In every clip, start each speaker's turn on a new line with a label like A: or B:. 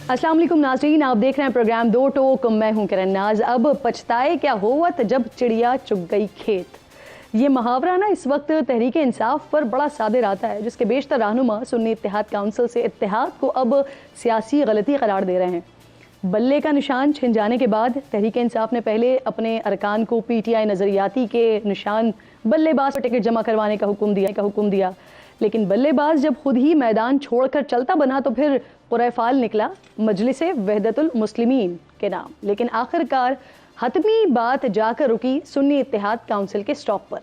A: अस्सलाम वालेकुम नाज़रीन, आप देख रहे हैं प्रोग्राम दो टोक। मैं हूं किरण नाज। अब पछताए क्या होवत जब चिड़िया चुग गई खेत। ये मुहावरा ना इस वक्त तहरीक इंसाफ पर बड़ा सादिर आता है, जिसके बेशतर रहनुमा सुन्नी इत्तेहाद काउंसिल से इत्तेहाद को अब सियासी गलती करार दे रहे हैं। बल्ले का निशान छिन जाने के बाद तहरीक इंसाफ ने पहले अपने अरकान को PTI नज़रियाती के निशान बल्लेबाज पर टिकट जमा करवाने का हुक्म दिया, लेकिन बल्लेबाज जब खुद ही मैदान छोड़कर चलता बना तो फिर कुरैफाल निकला मजलिस वहदतुल मुस्लिमीन के नाम। लेकिन आखिरकार हतमी बात जाकर रुकी सुन्नी इत्तेहाद काउंसिल के स्टॉप पर।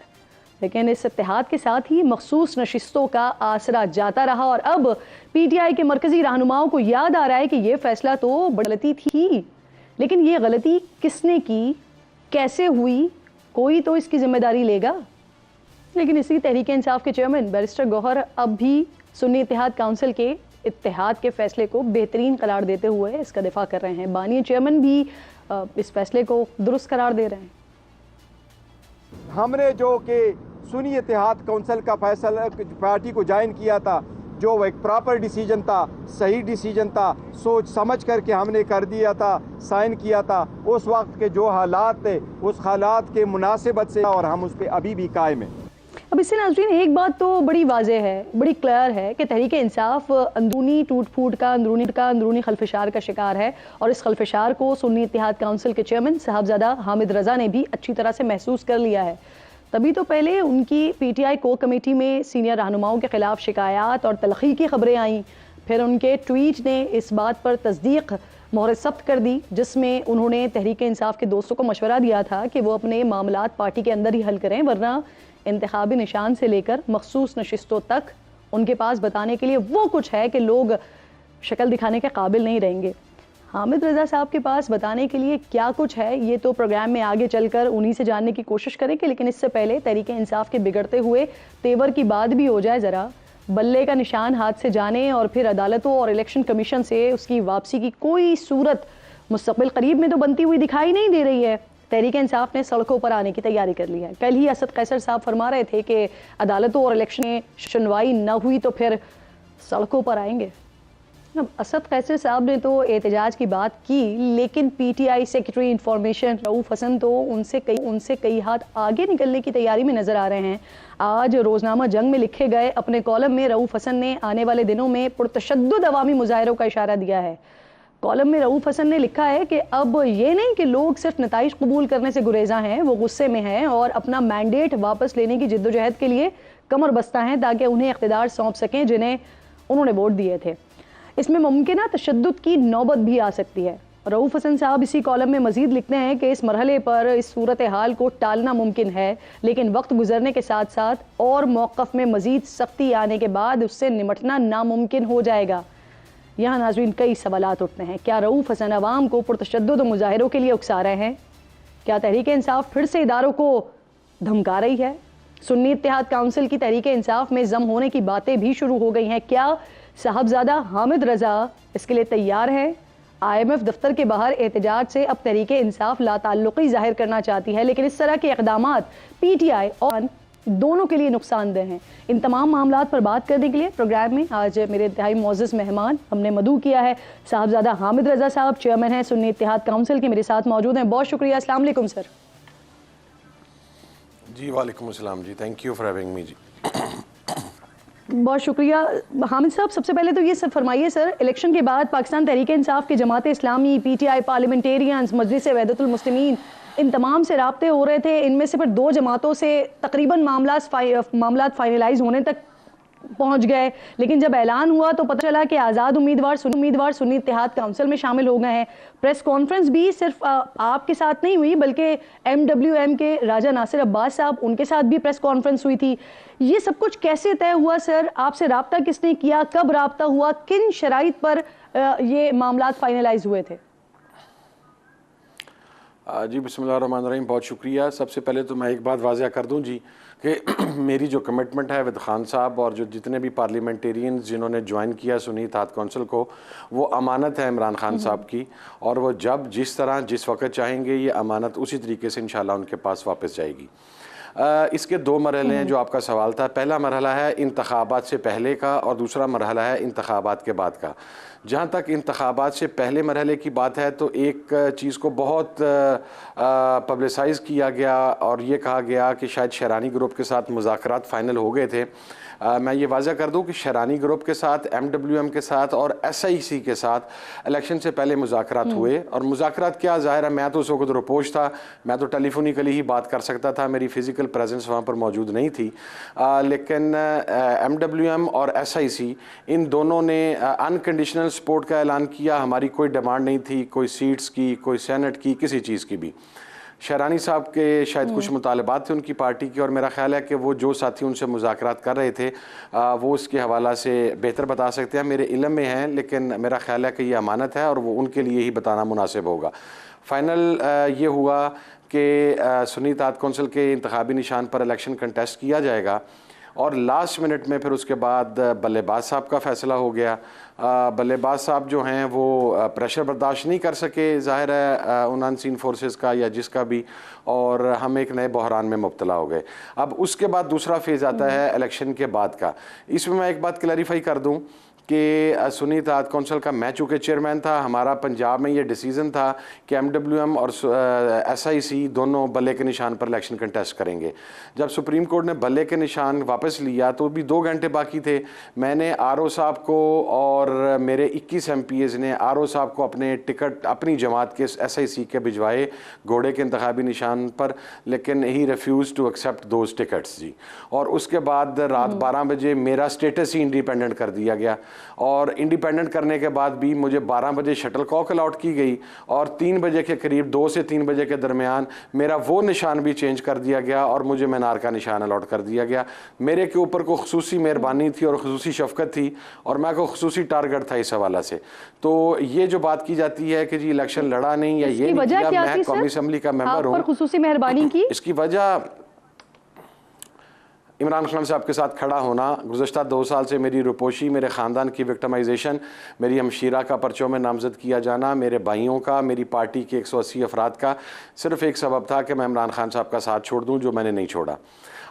A: लेकिन इस इत्तेहाद के साथ ही मखसूस नशिस्तों का आसरा जाता रहा और अब PTI के मरकजी रहनुमाओं को याद आ रहा है कि यह फैसला तो गलती थी, लेकिन ये गलती किसने की, कैसे हुई, कोई तो इसकी जिम्मेदारी लेगा। लेकिन इसी तहरीक इंसाफ के चेयरमैन बैरिस्टर गौहर अब भी सुन्नी इत्तेहाद काउंसिल के इत्तेहाद के फैसले को बेहतरीन करार देते हुए इसका दिफा कर रहे हैं। बानी चेयरमैन भी इस फैसले को दुरुस्त करार दे रहे हैं।
B: हमने जो कि सुन्नी इत्तेहाद काउंसिल का फैसला पार्टी को ज्वाइन किया था, जो एक प्रॉपर डिसीजन था, सही डिसीजन था, सोच समझ करके हमने कर दिया था, साइन किया था। उस वक्त के जो हालात थे उस हालात के मुनासिबत से और हम उस पर अभी भी कायम हैं।
A: अब इससे नाज़रीन एक बात तो बड़ी वाज़ेह है, बड़ी क्लियर है कि तहरीक इंसाफ अंदरूनी टूट फूट का अंदरूनी खलफशार का शिकार है और इस खलफशार को सुन्नी इत्तेहाद काउंसिल के चेयरमैन साहबजादा हामिद रज़ा ने भी अच्छी तरह से महसूस कर लिया है। तभी तो पहले उनकी PTI कोर कमेटी में सीनियर रहनुमाओं के खिलाफ शिकायत और तलखी की खबरें आईं। फिर उनके ट्वीट ने इस बात पर तस्दीक मोहर सब्त कर दी, जिसमें उन्होंने तहरीक इंसाफ के दोस्तों को मशवरा दिया था कि वो अपने मामलात पार्टी के अंदर ही हल करें, वरना इंतखाबी निशान से लेकर मखसूस नशिस्तों तक उनके पास बताने के लिए वो कुछ है कि लोग शक्ल दिखाने के काबिल नहीं रहेंगे। हामिद रज़ा साहब के पास बताने के लिए क्या कुछ है, ये तो प्रोग्राम में आगे चलकर उन्हीं से जानने की कोशिश करेंगे। लेकिन इससे पहले तहरीक इंसाफ के बिगड़ते हुए तेवर की बात भी हो जाए ज़रा। बल्ले का निशान हाथ से जाने और फिर अदालतों और इलेक्शन कमीशन से उसकी वापसी की कोई सूरत मुस्तक़बिल करीब में तो बनती हुई दिखाई नहीं दे रही है। तहरीक इंसाफ ने सड़कों पर आने की तैयारी कर ली है। कल ही असद कैसर साहब फरमा रहे थे कि अदालतों और इलेक्शन में सुनवाई न हुई तो फिर सड़कों पर आएंगे। अब असद कैसर साहब ने तो एहतजाज की बात की, लेकिन PTI secretary information Rauf Hasan तो उनसे कई हाथ आगे निकलने की तैयारी में नजर आ रहे हैं। आज रोजनामा जंग में लिखे गए अपने कॉलम में रऊफ हसन ने आने वाले दिनों में पुरतशद्दुद अवामी मुजाहिरों का इशारा दिया है। कॉलम में रऊफ हसन ने लिखा है कि अब ये नहीं कि लोग सिर्फ नताइज कबूल करने से गुरेजा हैं, वो गुस्से में हैं और अपना मैंडेट वापस लेने की जिद्दोजहद के लिए कमर बस्ता हैं ताकि उन्हें इख्तिदार सौंप सकें जिन्हें उन्होंने वोट दिए थे। इसमें मुमकिन तशद्दुद की नौबत भी आ सकती है। रऊफ हसन साहब इसी कॉलम में मजीद लिखते हैं कि इस मरहले पर इस सूरत हाल को टालना मुमकिन है, लेकिन वक्त गुजरने के साथ साथ और मौक़िफ़ में मजीद सख्ती आने के बाद उससे निमटना नामुमकिन हो जाएगा। यहाँ नाज़रीन कई सवालात उठते हैं। क्या रऊफ हसन अवाम को पुरतशद्दुद मुजाहिरों के लिए उकसा रहे हैं? क्या तहरीक इंसाफ फिर से इदारों को धमका रही है? सुन्नी इत्तेहाद काउंसिल की तहरीक इंसाफ में जम होने की बातें भी शुरू हो गई हैं। क्या साहबजादा हामिद रज़ा इसके लिए तैयार है? IMF दफ्तर के बाहर एहतजाज से अब तहरीक इंसाफ लाताल्लुक़ी जाहिर करना चाहती है, लेकिन इस तरह के इक़दामात PTI और दोनों के लिए नुकसानदेह हैं। इन तमाम मामलात पर बात करने के लिए प्रोग्राम में आज मेरे इंतहाई मोअज़्ज़ज़ मेहमान हमने मदऊ किया है। साहबजादा हामिद रज़ा साहब चेयरमैन हैं सुन्नी इत्तेहाद काउंसिल के, मेरे साथ मौजूद हैं। बहुत शुक्रिया। अस्सलाम वालेकुम सर।
C: जी वालेकुम अस्सलाम जी, thank you for having me जी।
A: बहुत शुक्रिया हामिद साहब। सबसे पहले तो ये सब फरमाइए सर, इलेक्शन के बाद पाकिस्तान तहरीक इंसाफ के जमात इस्लामी, PTI, पार्लियामेंटेरियंस, मजलिस वहदतुल मुस्लिमीन, इन तमाम से राब्ते हो रहे थे। इनमें से फिर दो जमातों से तकरीबन मामलात फाइनलाइज होने तक पहुंच गए, लेकिन जब ऐलान हुआ तो पता चला कि आज़ाद उम्मीदवार सुन्नी इत्तेहाद काउंसिल में शामिल हो गए हैं। प्रेस कॉन्फ्रेंस भी सिर्फ आपके साथ नहीं हुई, बल्कि MWM के राजा नासिर अब्बास साहब, उनके साथ भी प्रेस कॉन्फ्रेंस हुई थी। ये सब कुछ कैसे तय हुआ सर? आपसे राब्ता किसने किया, कब राब्ता हुआ, किन शराइत पर ये मामलात फाइनलाइज हुए थे?
C: जी बिस्मिल्लाहिर्रहमानिर्रहीम, बहुत शुक्रिया। सबसे पहले तो मैं एक बात वाज़ह कर दूं जी कि मेरी जो कमिटमेंट है विद खान साहब और जो जितने भी पार्लियामेंटेरियंस जिन्होंने ज्वाइन किया सुन्नी इत्तेहाद काउंसिल को, वो अमानत है इमरान खान साहब की, और वो जब जिस तरह जिस वक्त चाहेंगे ये अमानत उसी तरीके से इंशाल्लाह उनके पास वापस जाएगी। इसके दो मरहले हैं जो आपका सवाल था। पहला मरहला है इंतखाबात से पहले का और दूसरा मरहला है इंतखाबात के बाद का। जहाँ तक इंतखाबात से पहले मरहले की बात है तो एक चीज़ को बहुत पब्लिसाइज़ किया गया और ये कहा गया कि शायद शहरानी ग्रुप के साथ मुज़ाकरात फ़ाइनल हो गए थे। मैं ये वाज़ा कर दूं कि शहरानी ग्रुप के साथ, MWM के साथ और SIC के साथ इलेक्शन से पहले मुज़ाकरात हुए। और मुज़ाकरात क्या, ज़ाहिर है मैं तो उस वक्त रुपोश था, मैं तो टेलीफोनिकली ही बात कर सकता था, मेरी फ़िज़िकल प्रेजेंस वहाँ पर मौजूद नहीं थी। लेकिन MWM और SIC इन दोनों ने अनकंडीशनल सपोर्ट का ऐलान किया। हमारी कोई डिमांड नहीं थी, कोई सीट्स की, कोई सेनेट की, किसी चीज़ की भी। शहरानी साहब के शायद कुछ मुतालबात थे उनकी पार्टी के, और मेरा ख्याल है कि वो जो साथी उनसे मुज़ाकरात कर रहे थे वो उसके हवाला से बेहतर बता सकते हैं, मेरे इल्म में हैं, लेकिन मेरा ख्याल है कि ये अमानत है और वो उनके लिए ही बताना मुनासिब होगा। फ़ाइनल ये हुआ कि सुन्नी इत्तेहाद कौंसिल के इंतखाबी निशान पर इलेक्शन कंटेस्ट किया जाएगा और लास्ट मिनट में फिर उसके बाद बल्लेबाज साहब का फ़ैसला हो गया। बल्लेबाज साहब जो हैं वो प्रेशर बर्दाश्त नहीं कर सके, ज़ाहिर है उन अनसीन फोर्सेस का या जिसका भी, और हम एक नए बहरान में मुब्तला हो गए। अब उसके बाद दूसरा फेज़ आता है इलेक्शन के बाद का। इसमें मैं एक बात क्लैरिफाई कर दूँ कि सुन्नी इत्तेहाद कौंसिल का मैं चूँकि चेयरमैन था, हमारा पंजाब में ये डिसीज़न था कि MWM और SIC दोनों बल्ले के निशान पर इलेक्शन कंटेस्ट करेंगे। जब सुप्रीम कोर्ट ने बल्ले के निशान वापस लिया तो भी 2 घंटे बाकी थे। मैंने RO साहब को और मेरे 21 MPs ने RO साहब को अपने टिकट अपनी जमात के SIC के भिजवाए घोड़े के इंतखाबी निशान पर, लेकिन he refuse to accept those tickets जी। और उसके बाद रात 12 बजे मेरा स्टेटस ही इंडिपेंडेंट कर दिया गया, और इंडिपेंडेंट करने के बाद भी मुझे 12 बजे शटल कॉक अलॉट की गई और 3 बजे के करीब 2 से 3 बजे के दरमियान मेरा वो निशान भी चेंज कर दिया गया और मुझे मीनार का निशान अलॉट कर दिया गया। मेरे के ऊपर को खुसूसी मेहरबानी थी और खुसूसी शफकत थी और मैं को खुसूसी टारगेट था इस हवाला से। तो ये जो बात की जाती है कि जी इलेक्शन लड़ा नहीं या ये नहीं किया, मैं कौमी असम्बली का मेंबर हूँ,
A: खुसूसी मेहरबानी की
C: इसकी वजह इमरान खान साहब के साथ खड़ा होना, गुज़श्ता 2 साल से मेरी रुपोशी, मेरे ख़ानदान की विक्टिमाइजेशन, मेरी हमशीरा का पर्चों में नामज़द किया जाना, मेरे भाइयों का, मेरी पार्टी के 180 अफराद का सिर्फ एक सबब था कि मैं इमरान खान साहब का साथ छोड़ दूं, जो मैंने नहीं छोड़ा।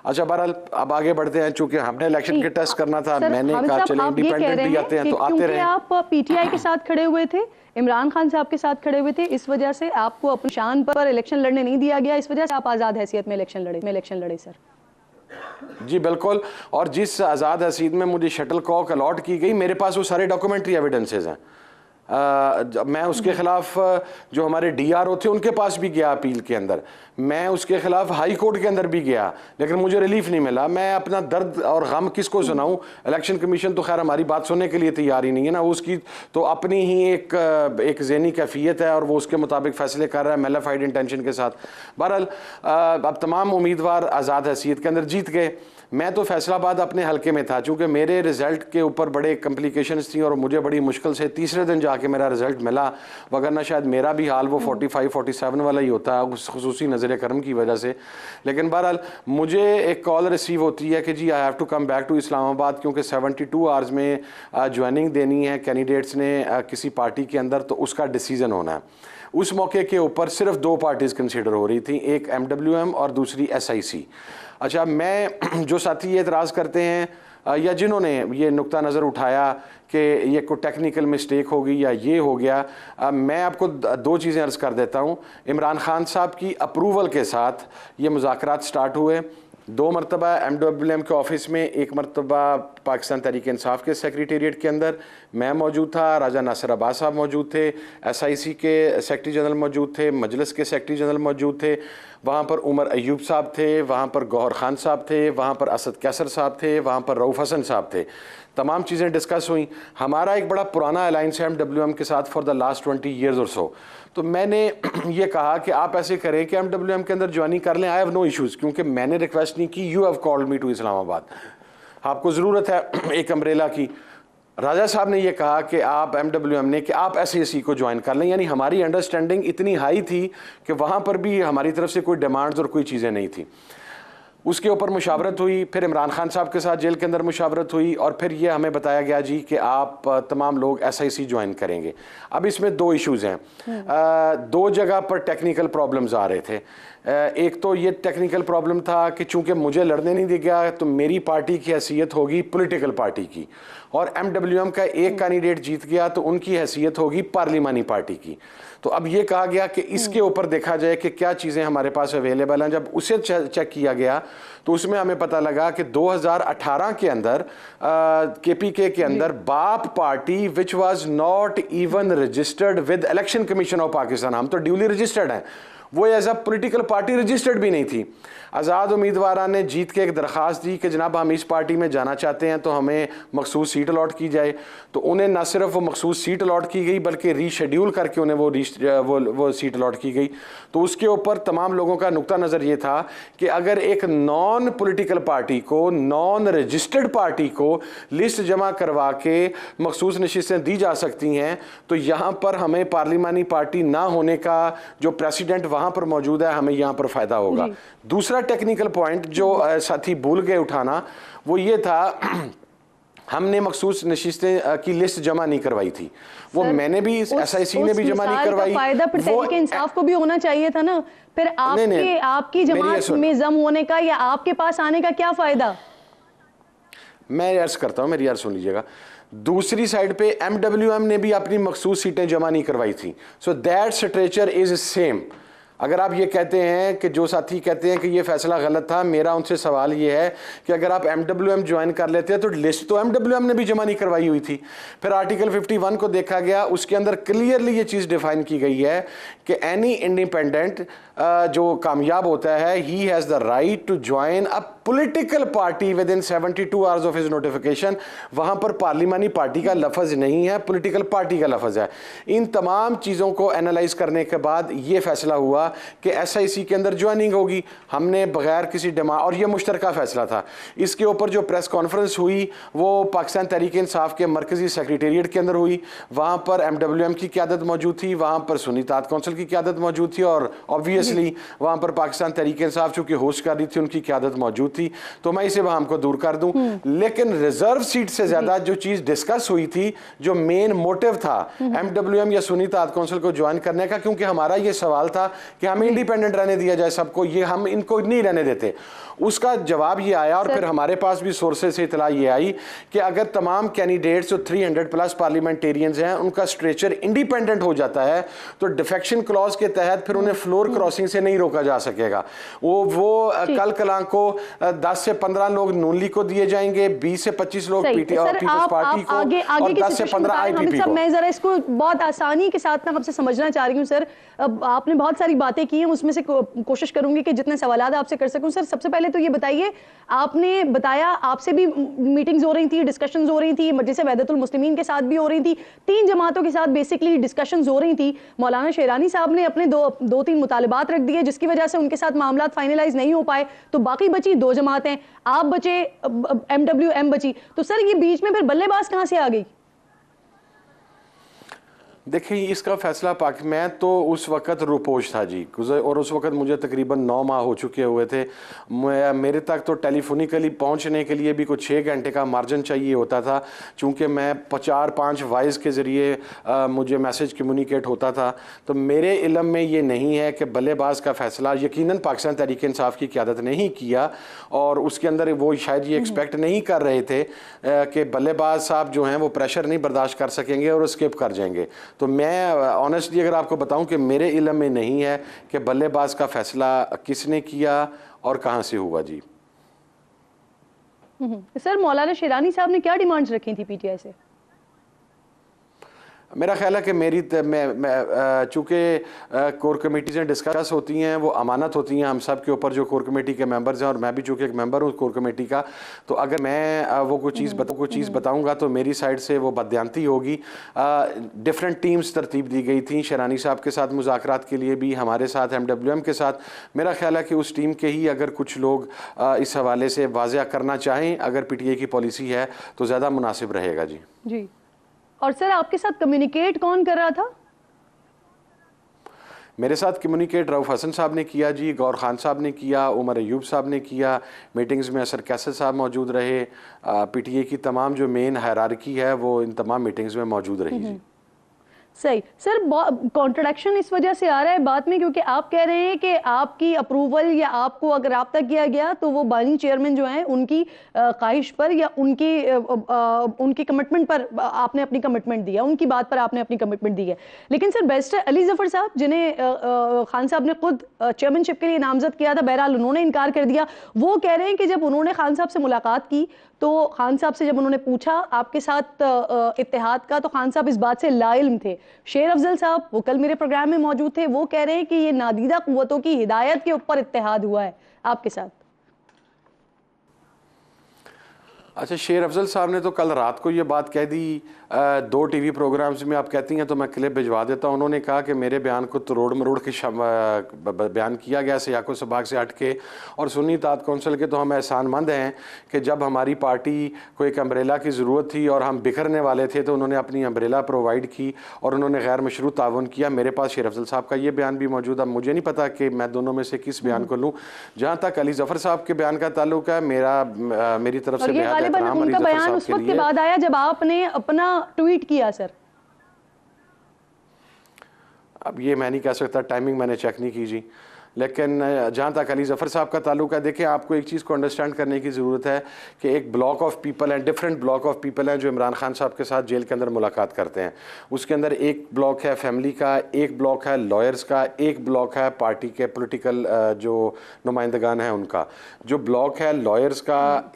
C: अच्छा बहरहाल अब आगे बढ़ते हैं, चूँकि हमने इलेक्शन के टेस्ट करना था, मैंने कहा चले इंडिपेंडेंट भी आते हैं तो आते रहे।
A: आप PTI के साथ खड़े हुए थे, इमरान खान साहब के साथ खड़े हुए थे, इस वजह से आपको अपनी शान पर इलेक्शन लड़ने नहीं दिया गया, इस वजह से आप आज़ाद हैसियत में इलेक्शन लड़े सर।
C: जी बिल्कुल, और जिस आज़ाद हसीद में मुझे शटल कॉक अलॉट की गई, मेरे पास वो सारे डॉक्यूमेंट्री एविडेंसेस हैं। मैं उसके ख़िलाफ़ जो हमारे DRO थे उनके पास भी गया अपील के अंदर, मैं उसके ख़िलाफ़ हाई कोर्ट के अंदर भी गया, लेकिन मुझे रिलीफ नहीं मिला। मैं अपना दर्द और गम किसको सुनाऊं? इलेक्शन कमीशन तो खैर हमारी बात सुनने के लिए तैयार ही नहीं है ना, उसकी तो अपनी ही एक ज़हनी कैफियत है और वो उसके मुताबिक फ़ैसले कर रहा है मेलाफाइड इंटेंशन के साथ। बहरहाल अब तमाम उम्मीदवार आज़ाद हैसियत के अंदर जीत गए। मैं तो फैसलाबाद अपने हलके में था, चूँकि मेरे रिज़ल्ट के ऊपर बड़े कम्प्लिकेशंस थी और मुझे बड़ी मुश्किल से तीसरे दिन जाके मेरा रिज़ल्ट मिला, वगरना शायद मेरा भी हाल वो 45-47 वाला ही होता है उस खुसूसी नज़र करम की वजह से। लेकिन बहरहाल मुझे एक कॉल रिसीव होती है कि जी I have to come back to Islamabad, क्योंकि 72 आवर्स में ज्वाइनिंग देनी है कैंडिडेट्स ने किसी पार्टी के अंदर, तो उसका डिसीज़न होना है। उस मौके के ऊपर सिर्फ 2 पार्टीज़ कंसिडर हो रही थी, एक MWM और दूसरी SIC। अच्छा, मैं जो साथी ये एतराज़ करते हैं या जिन्होंने ये नुक्ता नज़र उठाया कि ये कोई टेक्निकल मिस्टेक होगी या ये हो गया, मैं आपको 2 चीज़ें अर्ज़ कर देता हूँ। इमरान खान साहब की अप्रूवल के साथ ये मुज़ाकरात स्टार्ट हुए। 2 मरतबा MWM के ऑफिस में, 1 मरतबा पाकिस्तान तहरीक इंसाफ के सेक्रेटेरिएट के अंदर मैं मौजूद था, राजा नासिर अब्बास साहब मौजूद थे, SIC के सेक्रेटरी जनरल मौजूद थे, मजलिस के सेक्रेटरी जनरल मौजूद थे, वहाँ पर उमर अयूब साहब थे, वहाँ पर गौहर खान साहब थे, वहाँ पर असद कैसर साहब थे, वहाँ पर रऊफ़ हसन साहब थे। तमाम चीज़ें डिस्कस हुई। हमारा एक बड़ा पुराना अलाइंस है MWM के साथ फॉर द लास्ट 20 ईयर्स और सो। तो मैंने ये कहा कि आप ऐसे करें कि MWM के अंदर ज्वाइनिंग कर लें, आई हैव नो इश्यूज़, क्योंकि मैंने रिक्वेस्ट नहीं की, you have called me to Islamabad, आपको ज़रूरत है एक अम्ब्रेला की। राजा साहब ने यह कहा कि आप MWM ने कि आप SIC को ज्वाइन कर लें, यानी हमारी अंडरस्टैंडिंग इतनी हाई थी कि वहाँ पर भी हमारी तरफ से कोई डिमांड्स और कोई चीज़ें नहीं थी। उसके ऊपर मुशावरत हुई, फिर इमरान खान साहब के साथ जेल के अंदर मुशावरत हुई और फिर ये हमें बताया गया जी कि आप तमाम लोग SIC ज्वाइन करेंगे। अब इसमें 2 इश्यूज़ हैं, 2 जगह पर टेक्निकल प्रॉब्लम्स आ रहे थे। एक तो ये टेक्निकल प्रॉब्लम था कि चूंकि मुझे लड़ने नहीं दिया गया तो मेरी पार्टी की हैसियत होगी पॉलिटिकल पार्टी की, और MWM का एक कैंडिडेट जीत गया तो उनकी हैसियत होगी पार्लिमानी पार्टी की। तो अब ये कहा गया कि इसके ऊपर देखा जाए कि क्या चीज़ें हमारे पास अवेलेबल हैं। जब उसे चेक किया गया तो उसमें हमें पता लगा कि 2018 के अंदर KPK के अंदर BAP party which was not even registered with election commission of Pakistan, हम तो ड्यूली रजिस्टर्ड हैं, वो as a political party registered भी नहीं थी। आज़ाद उम्मीदवार ने जीत के एक दरख्वास्त दी कि जनाब हम इस पार्टी में जाना चाहते हैं तो हमें मखसूस सीट अलॉट की जाए। तो उन्हें न सिर्फ वो मखसूस सीट अलॉट की गई बल्कि रीशेड्यूल करके उन्हें वो सीट अलॉट की गई। तो उसके ऊपर तमाम लोगों का नुक्ता नज़र ये था कि अगर एक नॉन पॉलिटिकल पार्टी को, नॉन रजिस्टर्ड पार्टी को लिस्ट जमा करवा के मखसूस नशिस्तें दी जा सकती हैं तो यहाँ पर हमें पार्लिमानी पार्टी ना होने का जो प्रेसिडेंट वहाँ पर मौजूद है हमें यहाँ पर फ़ायदा होगा। दूसरा टेक्निकल पॉइंट जो साथी भूल गए उठाना वो ये था हमने मखसूस नशिस्तें की लिस्ट जमा नहीं करवाई थी। वो मैंने भी SIC ने भी जमा नहीं करवाई।
A: फायदा फिर तहरीक इंसाफ को भी होना चाहिए था ना, फिर आपकी जमात में जम होने का या आपके पास आने का क्या फायदा?
C: मैं अर्ज करता हूं, मेरी अर्ज सुन लीजिएगा। दूसरी साइड पे MWM ने भी अपनी मखसूस सीटें जमा नहीं करवाई थी। So that stretcher is same. अगर आप ये कहते हैं कि जो साथी कहते हैं कि ये फैसला गलत था, मेरा उनसे सवाल ये है कि अगर आप MWM ज्वाइन कर लेते हैं तो लिस्ट तो MWM ने भी जमा नहीं करवाई हुई थी। फिर आर्टिकल 51 को देखा गया, उसके अंदर क्लियरली ये चीज़ डिफाइन की गई है कि एनी इंडिपेंडेंट जो कामयाब होता है he has the right to join a political party within 72 hours of his notification. वहाँ पर पार्लिमानी पार्टी का लफ्ज़ नहीं है, पॉलिटिकल पार्टी का लफ्ज़ है। इन तमाम चीज़ों को एनालाइज करने के बाद ये फैसला हुआ कि SIC के अंदर ज्वाइनिंग होगी। हमने बगैर किसी डिमांड, और ये मुश्तरका फैसला था, इसके ऊपर जो प्रेस कॉन्फ्रेंस हुई वो पाकिस्तान तहरीक इंसाफ के मरकजी सेक्रेटेरिएट के अंदर हुई। वहाँ पर MWM की क़यादत मौजूद थी, वहाँ पर सुन्नी इत्तेहाद काउंसिल की क़यादत मौजूद थी, और ऑब्वियसली वहाँ पर पाकिस्तान तहरीक इंसाफ चूँकि होस्ट कर रही थी उनकी क़यादत मौजूद थी। तो मैं इसे वहाँ को दूर कर दूँ, लेकिन रिजर्व सीट से ज़्यादा जो चीज़ डिस्कस हुई थी, जो मेन मोटिव था MWM या सुन्नी इत्तेहाद काउंसिल को ज्वाइन करने का, क्योंकि हमारा ये सवाल था कि हमें इंडिपेंडेंट रहने दिया जाए सबको, ये हम इनको नहीं रहने देते। उसका जवाब ये आया, और फिर हमारे पास भी सोर्सेज से इतला ये आई कि अगर तमाम कैंडिडेट्स जो 300+ पार्लियामेंटेरियंस हैं उनका स्ट्रेचर इंडिपेंडेंट हो जाता है तो डिफेक्शन क्लॉज के तहत फिर उन्हें फ्लोर क्रॉसिंग से नहीं रोका जा सकेगा। वो कल कलां को 10 से 15 लोग नून लीग को दिए जाएंगे, 20 से 25 लोग पीपल्स पार्टी को, और 10 से 15 IPP को।
A: मैं जरा इसको बहुत आसानी के साथ ना आपसे समझना चाह रही हूँ सर। अब आपने बहुत सारी बातें की हैं, उसमें से कोशिश करूंगी कि जितने सवाल आपसे कर सकूं। सर सबसे पहले तो ये बताइए, आपने बताया आपसे भी मीटिंग्स हो रही थी, डिस्कशंस हो रही थी, मजलिस वहदतुल मुस्लिमीन के साथ भी हो रही थी, 3 जमातों के साथ बेसिकली डिस्कशंस हो रही थी। मौलाना शेरानी साहब ने अपने दो तीन मुतालबात रख दिए जिसकी वजह से उनके साथ मामला फाइनलाइज नहीं हो पाए, तो बाकी बची 2 जमातें, आप बचे, MWM बची। तो सर ये बीच में फिर बल्लेबाज कहां से आ गई?
C: देखिए इसका फैसला मैं तो उस वक़्त रुपोश था जी, और उस वक़्त मुझे तकरीबन 9 माह हो चुके हुए थे। मेरे तक तो टेलीफोनिकली पहुंचने के लिए भी कुछ 6 घंटे का मार्जिन चाहिए होता था, चूँकि मैं 4-5 वॉइस के ज़रिए मुझे मैसेज कम्युनिकेट होता था। तो मेरे इल्म में ये नहीं है कि बल्लेबाज का फ़ैसला यकीनन पाकिस्तान तहरीक इंसाफ की क़यादत ने ही किया, और उसके अंदर वो शायद ये एक्सपेक्ट नहीं कर रहे थे कि बल्लेबाज साहब जो हैं वो प्रेशर नहीं बर्दाश्त कर सकेंगे और स्किप कर जाएंगे। तो मैं ऑनेस्टली अगर आपको बताऊं कि मेरे इल्म में नहीं है कि बल्लेबाज का फैसला किसने किया और कहां से हुआ जी।
A: सर मौलाना शेरानी साहब ने क्या डिमांड्स रखी थी PTI से?
C: मेरा ख्याल है कि मेरी चूँकि कोर कमेटीज़ डिस्कस होती हैं, वो अमानत होती हैं हम सब के ऊपर जो कोर कमेटी के मेंबर्स हैं, और मैं भी चूँकि एक मेंबर हूँ कोर कमेटी का, तो अगर मैं वो कोई चीज़ बताऊँगा तो मेरी साइड से वो बदयांती होगी। डिफरेंट टीम्स तरतीब दी गई थी, शेरानी साहब के साथ मुज़ाकरात के लिए भी, हमारे साथ MWM के साथ। मेरा ख्याल है कि उस टीम के ही अगर कुछ लोग इस हवाले से वाज़िया करना चाहें, अगर PTI की पॉलिसी है तो ज़्यादा मुनासिब रहेगा जी।
A: जी, और सर आपके साथ कम्युनिकेट कौन कर रहा था?
C: मेरे साथ कम्युनिकेट रऊफ़ हसन साहब ने किया जी, गौर खान साहब ने किया, उमर अयूब साहब ने किया। मीटिंग्स में असर कैसर साहब मौजूद रहे। PTI की तमाम जो मेन हायरार्की है वो इन तमाम मीटिंग्स में मौजूद रही जी।
A: सही सर, कॉन्ट्रडिक्शन इस वजह से आ रहा है बात में, क्योंकि आप कह रहे हैं कि आपकी अप्रूवल या आपको अगर रब्ता किया गया तो वो बानी चेयरमैन जो हैं उनकी ख्वाहिश पर या उनकी कमिटमेंट पर आपने अपनी कमिटमेंट दिया, उनकी बात पर आपने अपनी कमिटमेंट दी है। लेकिन सर बैरिस्टर अली जफर साहब, जिन्हें खान साहब ने खुद चेयरमैनशिप के लिए नामजद किया था, बहरहाल उन्होंने इनकार कर दिया। वो कह रहे हैं कि जब उन्होंने खान साहब से मुलाकात की तो खान साहब से जब उन्होंने पूछा आपके साथ इत्तेहाद का, तो खान साहब इस बात से लाइल्म थे। शेर अफजल साहब, वो कल मेरे प्रोग्राम में मौजूद थे, वो कह रहे हैं कि ये नादीदा कुव्वतों की हिदायत के ऊपर इत्तेहाद हुआ है आपके साथ।
C: अच्छा, शेर अफजल साहब ने तो कल रात को ये बात कह दी 2 टीवी प्रोग्राम्स में, आप कहती हैं तो मैं क्लिप भिजवा देता हूँ। उन्होंने कहा कि मेरे बयान को तरोड़ मरोड़ के बयान किया गया सियाको सबाक से हट के, और सुन्नी इत्तेहाद कौंसिल के तो हम एहसानमंद हैं कि जब हमारी पार्टी को एक अम्ब्रेला की ज़रूरत थी और हम बिखरने वाले थे तो उन्होंने अपनी अम्ब्रेला प्रोवाइड की और उन्होंने गैर मशरूत ताउन किया। मेरे पास शेर अफजल साहब का ये बयान भी मौजूद है। मुझे नहीं पता कि मैं दोनों में से किस बयान को लूँ। जहाँ तक अली जफर साहब के बयान का ताल्लुक है, मेरी तरफ से
A: उनका बयान उस वक्त के बाद आया जब आपने अपना ट्वीट किया सर।
C: अब ये मैं नहीं कह सकता, टाइमिंग मैंने चेक नहीं की जी। लेकिन जहाँ तक अली जफर साहब का ताल्लुक है, देखिए आपको एक चीज़ को अंडरस्टैंड करने की ज़रूरत है कि एक ब्लॉक ऑफ पीपल हैं, डिफरेंट ब्लॉक ऑफ पीपल हैं जो इमरान खान साहब के साथ जेल के अंदर मुलाकात करते हैं। उसके अंदर एक ब्लॉक है फैमिली का, एक ब्लॉक है लॉयर्स का, एक ब्लॉक है पार्टी के पॉलिटिकल जो नुमाइंदगान हैं उनका। जो ब्लॉक है लॉयर्स का,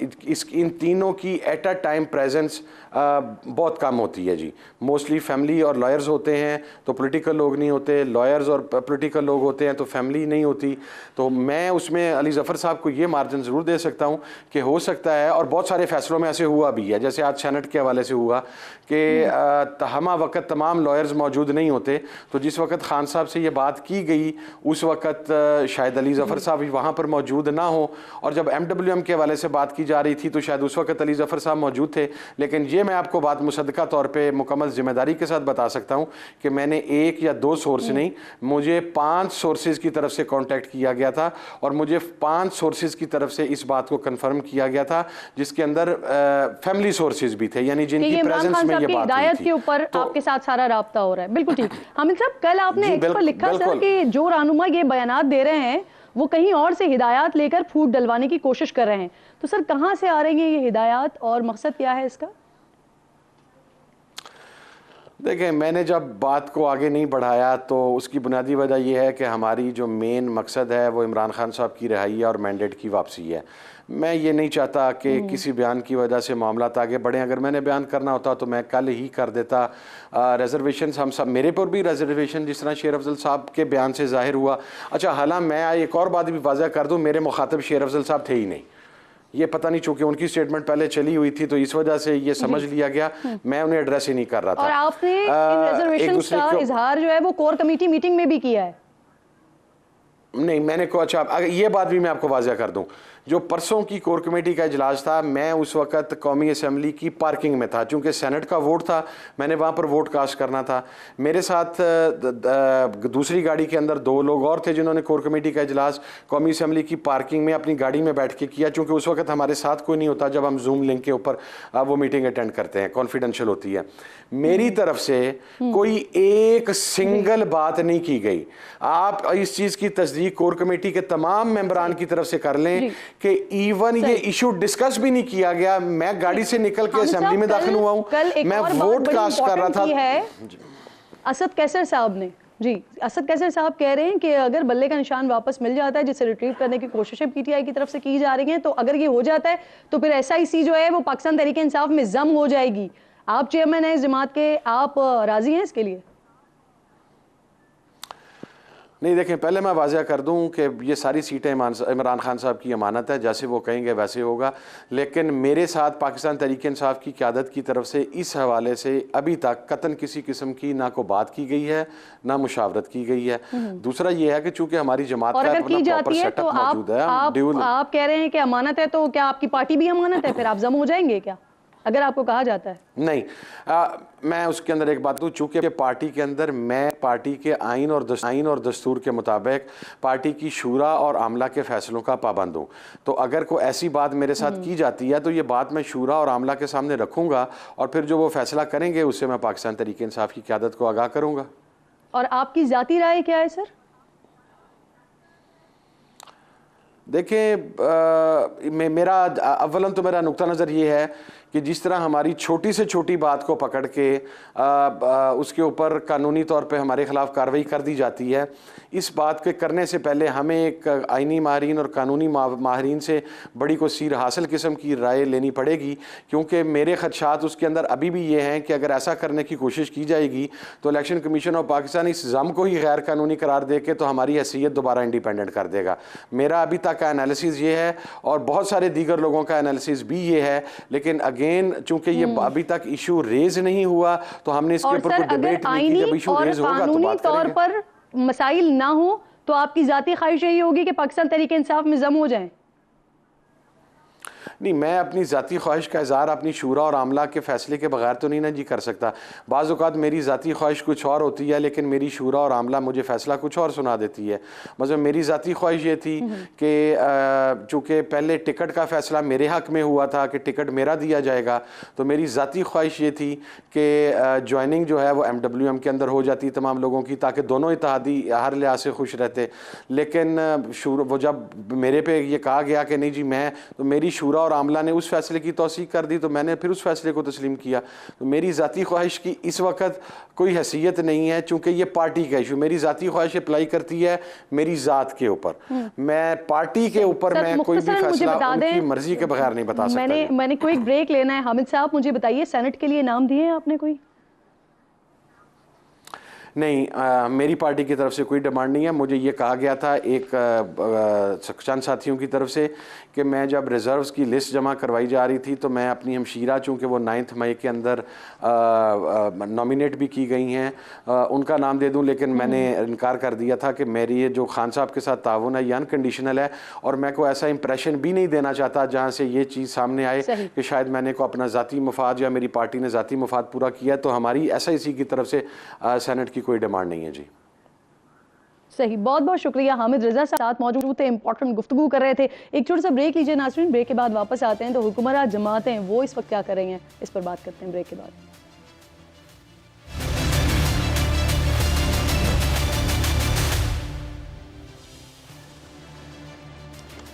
C: इन तीनों की एट अ टाइम प्रेजेंस बहुत कम होती है जी। मोस्टली फैमिली और लॉयर्स होते हैं तो पॉलिटिकल लोग नहीं होते, लॉयर्स और पॉलिटिकल लोग होते हैं तो फैमिली नहीं होती। तो मैं उसमें अली जफर साहब को ये मार्जिन ज़रूर दे सकता हूँ कि हो सकता है, और बहुत सारे फैसलों में ऐसे हुआ भी है, जैसे आज सेनेट के हवाले से हुआ कि हमा वक्त तमाम लॉयर्स मौजूद नहीं होते, तो जिस वक्त खान साहब से ये बात की गई उस वक्त शायद अली जफर साहब वहाँ पर मौजूद ना हो, और जब MWM के हवाले से बात की जा रही थी तो शायद उस वक्त अली जफर साहब मौजूद थे। लेकिन ये मैं आपको बात मुसद्दका तौर पे मुकम्मल जिम्मेदारी के साथ बता सकता हूँ कि मैंने 1 या 2 सोर्स नहीं, मुझे 5 सोर्सेज की तरफ से कांटेक्ट किया गया था और मुझे 5 सोर्सेज की तरफ से इस बात को कंफर्म किया गया था, जिसके अंदर फैमिली सोर्सेज भी थे, यानी जिनकी प्रेजेंस में ये बात
A: हिदायत के ऊपर आपके साथ सारा राब्ता हो रहा है। बिल्कुल ठीक। हामिद साहब, कल आपने एक्स पर लिखा सर कि जो रहनुमा ये बयानात दे रहे हैं वो कहीं और से हिदायत लेकर फूट डलवाने की कोशिश कर रहे हैं, तो सर कहाँ से आ रही है ये हिदायत और मकसद क्या है इसका?
C: देखें, मैंने जब बात को आगे नहीं बढ़ाया तो उसकी बुनियादी वजह यह है कि हमारी जो मेन मकसद है वो इमरान खान साहब की रिहाई है और मैंडेट की वापसी है। मैं ये नहीं चाहता कि किसी बयान की वजह से मामला आगे बढ़ें। अगर मैंने बयान करना होता तो मैं कल ही कर देता। रिजर्वेशन हम सब, मेरे पर भी रिजर्वेशन जिस तरह शेर अफजल साहब के बयान से जाहिर हुआ। अच्छा, हालांकि मैं एक और बात भी वाज़ह कर दूँ, मेरे मुखातब शेर अफजल साहब थे ही नहीं। ये पता नहीं, चूंकि उनकी स्टेटमेंट पहले चली हुई थी तो इस वजह से ये समझ लिया गया, मैं उन्हें एड्रेस ही नहीं कर रहा था।
A: और आपने इन रिजर्वेशंस का इजहार जो है वो कोर कमेटी मीटिंग में भी किया है?
C: नहीं, मैंने को, अच्छा ये बात भी मैं आपको वाज़ह कर दूं, जो परसों की कोर कमेटी का इजलास था, मैं उस वक्त कौमी असम्बली की पार्किंग में था, चूँकि सेनेट का वोट था, मैंने वहाँ पर वोट कास्ट करना था। मेरे साथ दूसरी गाड़ी के अंदर 2 लोग और थे जिन्होंने कोर कमेटी का इजलास कौमी असम्बली की पार्किंग में अपनी गाड़ी में बैठ के किया, चूँकि उस वक्त हमारे साथ कोई नहीं होता जब हम जूम लिंक के ऊपर वो मीटिंग अटेंड करते हैं, कॉन्फिडेंशियल होती है। मेरी तरफ से कोई एक सिंगल बात नहीं की गई। आप इस चीज़ की तस्दीक कोर कमेटी के तमाम मेंबरान की तरफ से कर लें कि इवन ये इशू डिस्कस भी नहीं किया गया। मैं गाड़ी से निकल के असेंबली में दाखिल हुआ हूँ, मैं वोट कास्ट कर रहा था।
A: असद कैसर साहब ने, जी असद कैसर साहब कह रहे हैं कि अगर बल्ले का निशान वापस मिल जाता है, जिसे रिट्रीव करने की कोशिशें PTI की तरफ से की जा रही हैं, तो अगर ये हो जाता है तो फिर SIC जो है वो पाकिस्तान तहरीक इंसाफ में जम हो जाएगी। आप चेयरमैन हैं इस जमात के, आप राजी हैं इसके लिए?
C: नहीं, देखें, पहले मैं वाज़ह कर दूं कि ये सारी सीटें इमरान खान साहब की अमानत है, जैसे वो कहेंगे वैसे होगा। लेकिन मेरे साथ पाकिस्तान तहरीक इंसाफ की क़यादत की तरफ से इस हवाले से अभी तक कतन किसी किस्म की ना को बात की गई है, ना मुशावरत की गई है। दूसरा ये है कि चूँकि हमारी जमात का अपना प्रॉपर सेटअप मौजूद है,
A: आप कह रहे हैं कि अमानत है, तो क्या आपकी पार्टी भी अमानत है? फिर आप जम हो जाएंगे क्या? अगर आपको कहा जाता है?
C: नहीं, मैं उसके अंदर एक बात दूं, चूंकि पार्टी के अंदर मैं पार्टी के आइन और दस्तूर के मुताबिक पार्टी की शूरा और आमला के फैसलों का पाबंद हूं। तो अगर कोई ऐसी बात मेरे साथ की जाती है तो ये बात मैं शूरा और आमला के सामने रखूंगा और फिर जो वो फैसला करेंगे उससे मैं पाकिस्तान तहरीक इंसाफ की क़यादत को आगाह करूंगा।
A: और आपकी ज़ाती राय क्या है सर?
C: देखिए, मेरा अव्वलन तो मेरा नुक्ता नज़र ये है कि जिस तरह हमारी छोटी से छोटी बात को पकड़ के उसके ऊपर कानूनी तौर पे हमारे ख़िलाफ़ कार्रवाई कर दी जाती है, इस बात के करने से पहले हमें एक आइनी माहिरीन और कानूनी माहिरीन से बड़ी को सीर हासिल किस्म की राय लेनी पड़ेगी, क्योंकि मेरे खदशात उसके अंदर अभी भी ये हैं कि अगर ऐसा करने की कोशिश की जाएगी तो इलेक्शन कमीशन ऑफ पाकिस्तान इस जम को ही गैर कानूनी करार दे के तो हमारी हैसियत दोबारा इंडिपेंडेंट कर देगा। मेरा अभी तक का एनालिसिस ये है और बहुत सारे दीगर लोगों का एनालिसिस भी ये है, लेकिन अगेन चूंकि ये अभी तक इशू रेज नहीं हुआ तो हमने इसके ऊपर कोई डिबेट नहीं की। जब इशू रेज होगा तो बात
A: तौर पर मसाइल ना हो तो आपकी जाती ख्वाहिश यही होगी कि पाकिस्तान तहरीक इंसाफ में जम हो जाए?
C: नहीं, मैं अपनी ज़ाती ख्वाहिश का इज़हार अपनी शूरा और आमला के फ़ैसले के बगैर तो नहीं ना जी कर सकता। बाज़ औक़ात मेरी ज़ाती ख्वाहिश कुछ और होती है लेकिन मेरी शूरा और आमला मुझे फ़ैसला कुछ और सुना देती है। मतलब मेरी ज़ाती ख्वाहिश ये थी कि चूँकि पहले टिकट का फ़ैसला मेरे हक़ में हुआ था कि टिकट मेरा दिया जाएगा, तो मेरी ज़ाती ख्वाहिश ये थी कि जॉइनिंग जो है वो MWM के अंदर हो जाती तमाम लोगों की, ताकि दोनों इत्तेहादी हर लिहाज से खुश रहते। लेकिन वो जब मेरे पे ये कहा गया कि नहीं जी तो मेरी शूरा और आमला ने उस फैसले की तौसीक कर दी तो मैंने फिर उस फैसले को तस्लीम किया। तो मेरी ज़ाती ख्वाहिश की इस वक्त कोई हैसियत नहीं है, चूँकि ये पार्टी का इशू, मेरी ज़ाती ख्वाहिश अप्लाई करती है मेरी ज़ात के ऊपर। मैं पार्टी के ऊपर मैं कोई भी फैसला उनकी मर्जी के बगैर नहीं बता सकता।
A: मैंने कोई ब्रेक लेना है। हामिद साहब मुझे बताइए, सेनेट के लिए नाम दिए हैं आपने कोई?
C: नहीं, मेरी पार्टी की तरफ से कोई डिमांड नहीं है। मुझे ये कहा गया था एक चंद साथियों की तरफ से कि मैं जब रिज़र्व्स की लिस्ट जमा करवाई जा रही थी तो मैं अपनी हमशीरा, चूँकि वो 9 मई के अंदर नॉमिनेट भी की गई हैं, उनका नाम दे दूं, लेकिन मैंने इनकार कर दिया था कि मेरी ये जो खान साहब के साथ ताउन है ये अनकंडीशनल है और मैं को ऐसा इंप्रेशन भी नहीं देना चाहता जहाँ से ये चीज़ सामने आए कि शायद मैंने को अपना ज़ाती मफाद या मेरी पार्टी ने ज़ाती मफाद पूरा किया। तो हमारी SIC की तरफ से सेनेट की कोई डिमांड नहीं है जी।
A: सही, बहुत बहुत शुक्रिया। हामिद रजा साथ मौजूद थे, इंपॉर्टेंट गुफ्तगू कर रहे थे। एक छोटा सा ब्रेक लीजिए नाज़रीन, ब्रेक के बाद वापस आते हैं तो हुकूमरान जमातें वो इस वक्त क्या कर रही हैं इस पर बात करते हैं ब्रेक के बाद।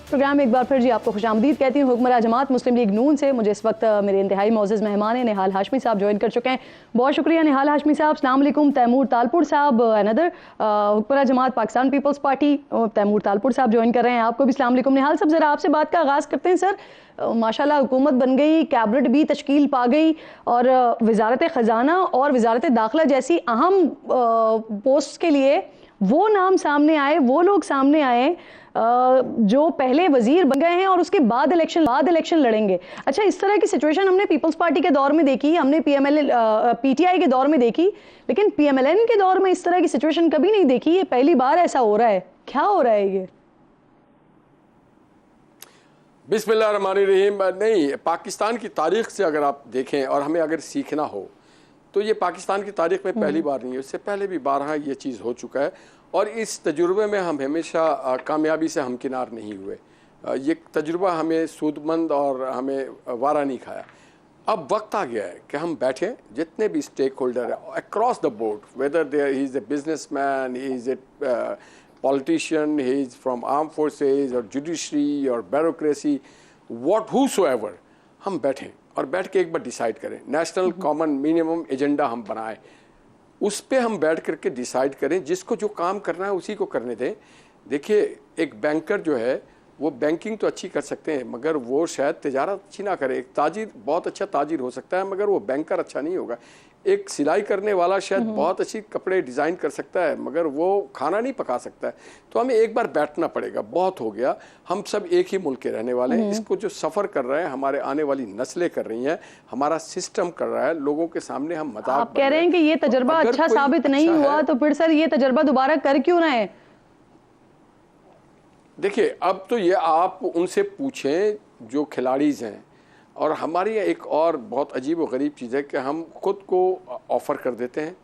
A: प्रोग्राम एक बार फिर जी आपको खुशामदीद कहती हूँ। हुक्मरान जमात मुस्लिम लीग नून से मुझे इस वक्त मेरे इंतहाई मोअज़्ज़ज़ मेहमान हैं निहाल हाशमी साहब ज्वाइन कर चुके हैं। बहुत शुक्रिया निहाल हाशमी साहब। अस्सलाम वालेकुम। तैमूर तालपुर साहब अनदर हुक्मरान जमात पाकिस्तान पीपल्स पार्टी, तैमूर तालपुर साहब ज्वाइन कर रहे हैं, आपको भी अस्सलाम वालेकुम। निहाल साहब ज़रा आपसे बात का आगाज़ करते हैं। सर माशाल्लाह हुकूमत बन गई, कैबिनेट भी तश्कील पा गई और वजारत ख़जाना और वजारत दाखिला जैसी अहम पोस्ट के लिए वो नाम सामने आए, वो लोग सामने आए जो पहले वजीर बन गए हैं और उसके बाद इलेक्शन लड़ेंगे। अच्छा, इस तरह की सिचुएशन हमने पीपल्स पार्टी के दौर में देखी, हमने PTI के दौर में देखी, लेकिन PMLN के दौर में इस तरह की सिचुएशन कभी नहीं देखी। ये पहली बार ऐसा हो रहा है, क्या हो रहा है ये?
D: बिस्मिल्लाहिर्रहमानिर्रहीम। नहीं, पाकिस्तान की तारीख से अगर आप देखें और हमें अगर सीखना हो तो ये पाकिस्तान की तारीख में पहली बार नहीं है, उससे पहले भी बारहा ये चीज़ हो चुका है और इस तजुर्बे में हम हमेशा कामयाबी से हमकिनार नहीं हुए। ये तजुर्बा हमें सूदमंद और हमें वारा नहीं खाया। अब वक्त आ गया है कि हम बैठें, जितने भी स्टेक होल्डर है across the board, whether there he is a businessman, he is a politician, he is from arm forces और जुडिशरी और ब्यूरोक्रेसी, व्हाट हूसोएवर, हम बैठें और बैठ के एक बार डिसाइड करें। नेशनल कॉमन मिनिमम एजेंडा हम बनाएं, उस पे हम बैठ करके डिसाइड करें, जिसको जो काम करना है उसी को करने दें। देखिए, एक बैंकर जो है वो बैंकिंग तो अच्छी कर सकते हैं मगर वो शायद तिजारत अच्छी ना करे। एक ताजिर बहुत अच्छा ताजिर हो सकता है मगर वो बैंकर अच्छा नहीं होगा। एक सिलाई करने वाला शायद बहुत अच्छी कपड़े डिज़ाइन कर सकता है मगर वो खाना नहीं पका सकता है। तो हमें एक बार बैठना पड़ेगा। बहुत हो गया, हम सब एक ही मुल्क के रहने वाले हैं। इसको जो सफ़र कर रहे हैं हमारे आने वाली नस्लें कर रही हैं, हमारा सिस्टम कर रहा है, लोगों के सामने हम मजाक।
A: आप कह रहे हैं कि ये तजर्बा अच्छा साबित नहीं हुआ तो फिर सर ये तजर्बा दोबारा कर क्यों रहे हैं?
D: देखिए, अब तो ये आप उनसे पूछें जो खिलाड़ीज़ हैं, और हमारी एक और बहुत अजीब और गरीब चीज़ है कि हम खुद को ऑफ़र कर देते हैं,